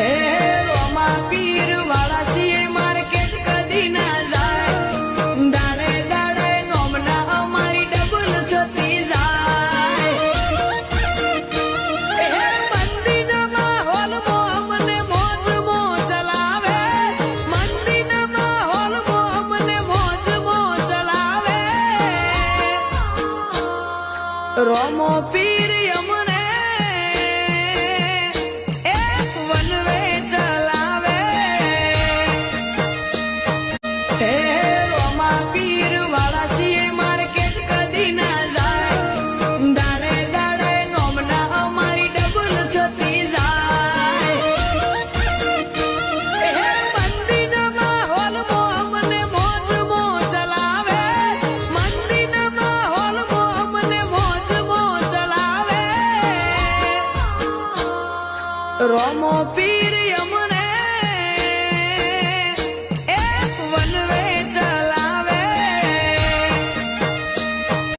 રોમા પીર વાળા છીએ માર્કેટ કદી ના જાય દાડે દાડે નોમના અમારી ડબલ થતી જાય મંદિરમાં હોલમાં અમને મોજ ચલાવે મંદિરમાં હોલમાં અમને મોજ ચલાવે રોમો પીર અમને રોમા પીર વાળા છીએ માર્કેટ કદી ના જાય દાડે દાડે નોમના અમારી ડબલ થતી જાય મંદિરમાં હોલમાં અમને મોજ ચલાવે મંદિરમાં હોલમાં અમને મોજ ચલાવે રોમો પીર અમને